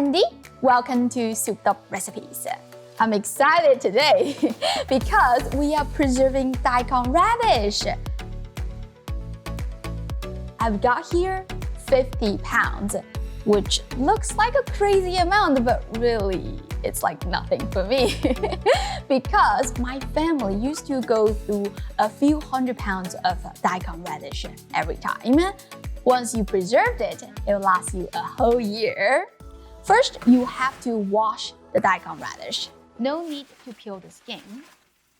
Andy. Welcome to Souped Up Recipes. I'm excited today because we are preserving Daikon radish. I've got here 50 pounds, which looks like a crazy amount, but really it's like nothing for me because my family used to go through a few hundred pounds of Daikon radish every time. Once you preserved it, it will last you a whole year. First, you have to wash the Daikon radish. No need to peel the skin.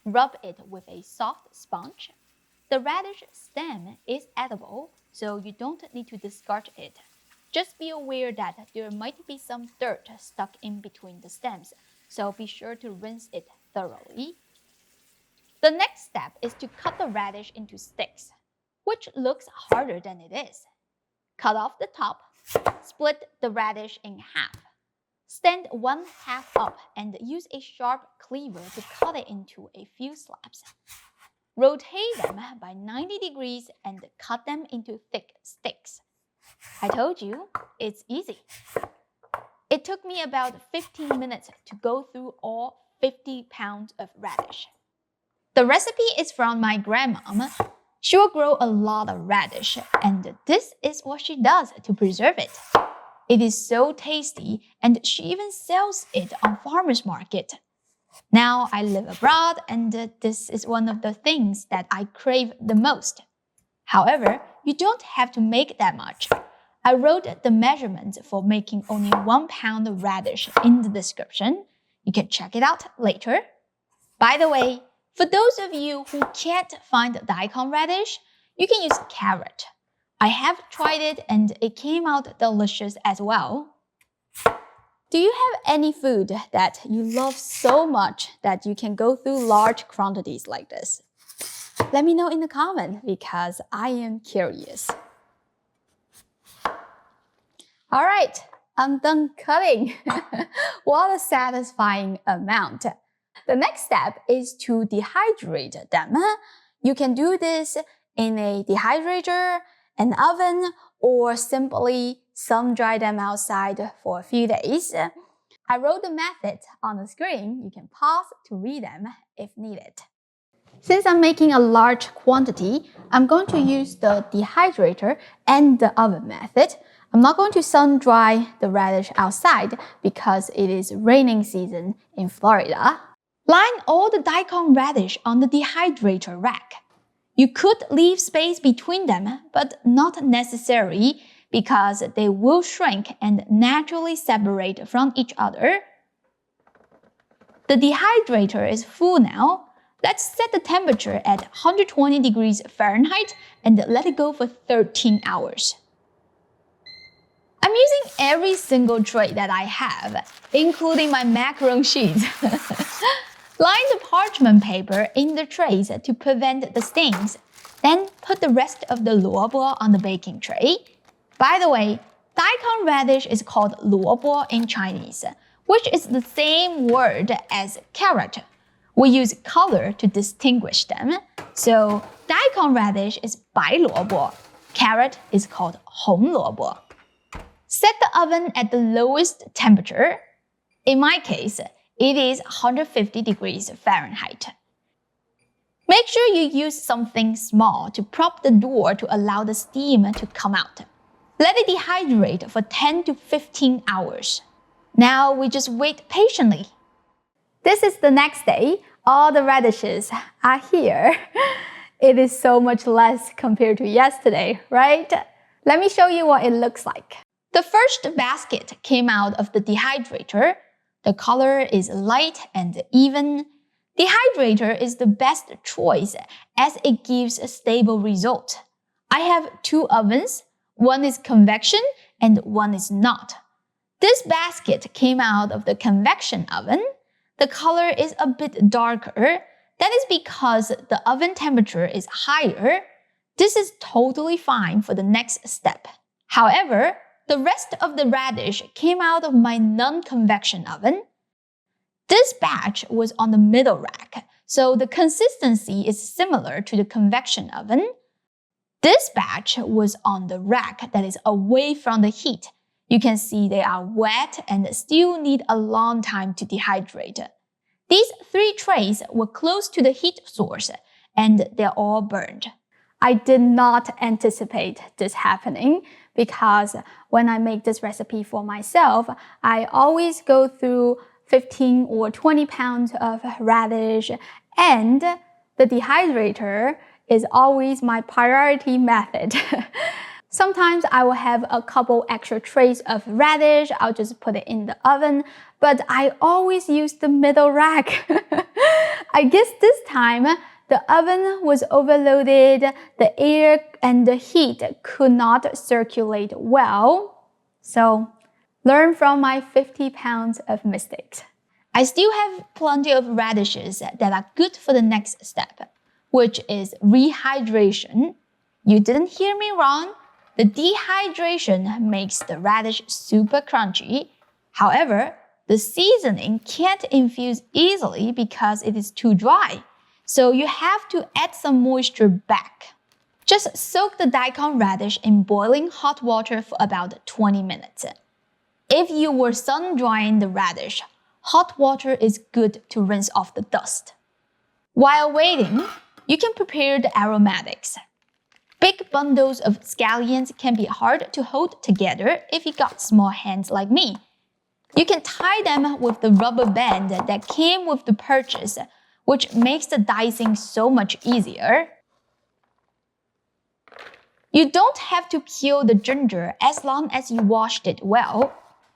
Rub it with a soft sponge. The radish stem is edible, so you don't need to discard it. Just be aware that there might be some dirt stuck in between the stems, so be sure to rinse it thoroughly. The next step is to cut the radish into sticks, which looks harder than it is. Cut off the top, split the radish in half. Stand one half up and use a sharp cleaver to cut it into a few slabs. Rotate them by 90 degrees and cut them into thick sticks. I told you, it's easy. It took me about 15 minutes to go through all 50 pounds of radish. The recipe is from my grandmom. She will grow a lot of radish, and this is what she does to preserve it. It is so tasty, and she even sells it on farmers market. Now I live abroad, and this is one of the things that I crave the most. However, you don't have to make that much. I wrote the measurements for making only 1 pound of radish in the description. You can check it out later. By the way, for those of you who can't find Daikon radish, you can use carrot. I have tried it and it came out delicious as well. Do you have any food that you love so much that you can go through large quantities like this? Let me know in the comment because I am curious. All right, I'm done cutting. What a satisfying amount. The next step is to dehydrate them. You can do this in a dehydrator, an oven, or simply sun-dry them outside for a few days. I wrote the method on the screen. You can pause to read them if needed. Since I'm making a large quantity, I'm going to use the dehydrator and the oven method. I'm not going to sun-dry the radish outside because it is raining season in Florida. Line all the Daikon radish on the dehydrator rack. You could leave space between them, but not necessary because they will shrink and naturally separate from each other. The dehydrator is full now. Let's set the temperature at 120 degrees Fahrenheit and let it go for 13 hours. I'm using every single tray that I have, including my macaron sheets. Line the parchment paper in the trays to prevent the stains. Then put the rest of the luobo on the baking tray. By the way, Daikon radish is called luobo in Chinese, which is the same word as carrot. We use color to distinguish them. So Daikon radish is bai luobo. Carrot is called hong luobo. Set the oven at the lowest temperature. In my case, it is 150 degrees Fahrenheit. Make sure you use something small to prop the door to allow the steam to come out. Let it dehydrate for 10 to 15 hours. Now we just wait patiently. This is the next day. All the radishes are here. It is so much less compared to yesterday, right? Let me show you what it looks like. The first basket came out of the dehydrator. The color is light and even. Dehydrator is the best choice as it gives a stable result. I have 2 ovens. One is convection and one is not. This basket came out of the convection oven. The color is a bit darker. That is because the oven temperature is higher. This is totally fine for the next step. However, the rest of the radish came out of my non-convection oven. This batch was on the middle rack, so the consistency is similar to the convection oven. This batch was on the rack that is away from the heat. You can see they are wet and still need a long time to dehydrate. These 3 trays were close to the heat source and they're all burned. I did not anticipate this happening because when I make this recipe for myself, I always go through 15 or 20 pounds of radish, and the dehydrator is always my priority method. Sometimes I will have a couple extra trays of radish. I'll just put it in the oven, but I always use the middle rack. I guess this time, the oven was overloaded, the air and the heat could not circulate well. So, learn from my 50 pounds of mistakes. I still have plenty of radishes that are good for the next step, which is rehydration. You didn't hear me wrong. The dehydration makes the radish super crunchy. However, the seasoning can't infuse easily because it is too dry. So you have to add some moisture back. Just soak the daikon radish in boiling hot water for about 20 minutes. If you were sun-drying the radish, hot water is good to rinse off the dust. While waiting, you can prepare the aromatics. Big bundles of scallions can be hard to hold together if you got small hands like me. You can tie them with the rubber band that came with the purchase, which makes the dicing so much easier. You don't have to peel the ginger as long as you washed it well.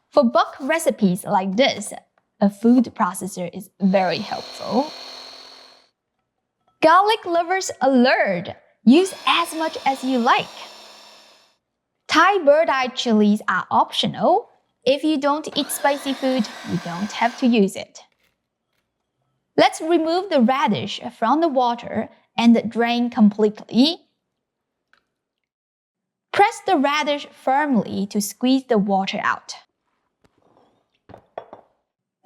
For bulk recipes like this, a food processor is very helpful. Garlic lovers alert! Use as much as you like. Thai bird-eye chilies are optional. If you don't eat spicy food, you don't have to use it. Let's remove the radish from the water and drain completely. Press the radish firmly to squeeze the water out.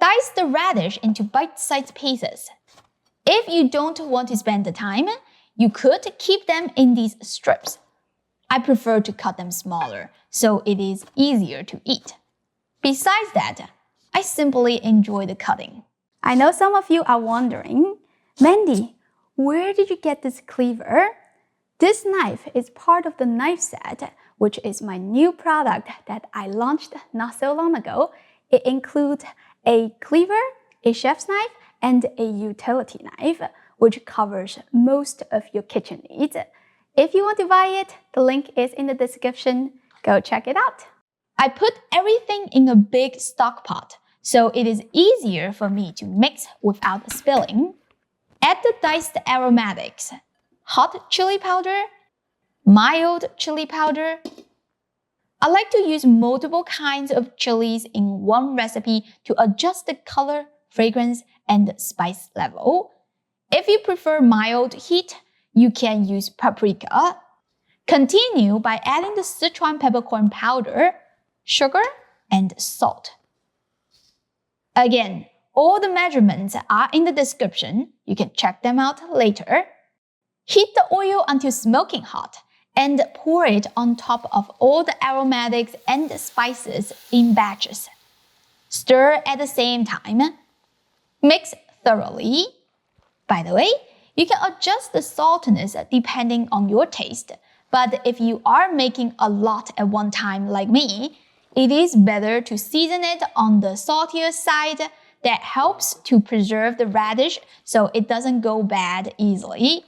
Dice the radish into bite-sized pieces. If you don't want to spend the time, you could keep them in these strips. I prefer to cut them smaller, so it is easier to eat. Besides that, I simply enjoy the cutting. I know some of you are wondering, Mandy, where did you get this cleaver? This knife is part of the knife set, which is my new product that I launched not so long ago. It includes a cleaver, a chef's knife, and a utility knife, which covers most of your kitchen needs. If you want to buy it, the link is in the description. Go check it out. I put everything in a big stock pot, so it is easier for me to mix without spilling. Add the diced aromatics, hot chili powder, mild chili powder. I like to use multiple kinds of chilies in one recipe to adjust the color, fragrance, and spice level. If you prefer mild heat, you can use paprika. Continue by adding the Sichuan peppercorn powder, sugar, and salt. Again, all the measurements are in the description. You can check them out later. Heat the oil until smoking hot and pour it on top of all the aromatics and spices in batches. Stir at the same time. Mix thoroughly. By the way, you can adjust the saltiness depending on your taste, but if you are making a lot at one time like me, it is better to season it on the saltier side. That helps to preserve the radish so it doesn't go bad easily.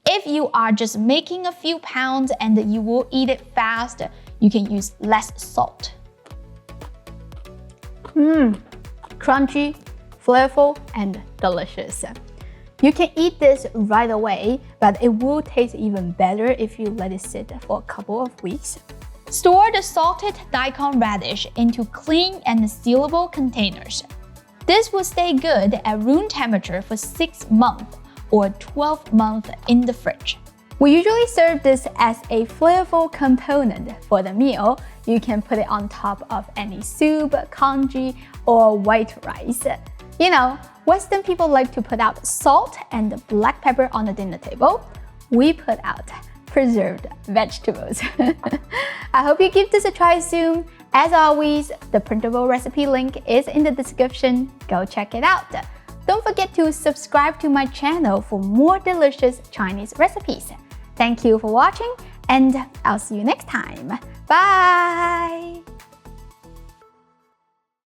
If you are just making a few pounds and you will eat it fast, you can use less salt. Crunchy, flavorful, and delicious. You can eat this right away, but it will taste even better if you let it sit for a couple of weeks. Store the salted daikon radish into clean and sealable containers. This will stay good at room temperature for 6 months or 12 months in the fridge. We usually serve this as a flavorful component for the meal. You can put it on top of any soup, congee, or white rice. You know, Western people like to put out salt and black pepper on the dinner table. We put out preserved vegetables. I hope you give this a try soon, As always, the printable recipe link is in the description. Go check it out. Don't forget to subscribe to my channel for more delicious Chinese recipes. Thank you for watching, and I'll see you next time. Bye!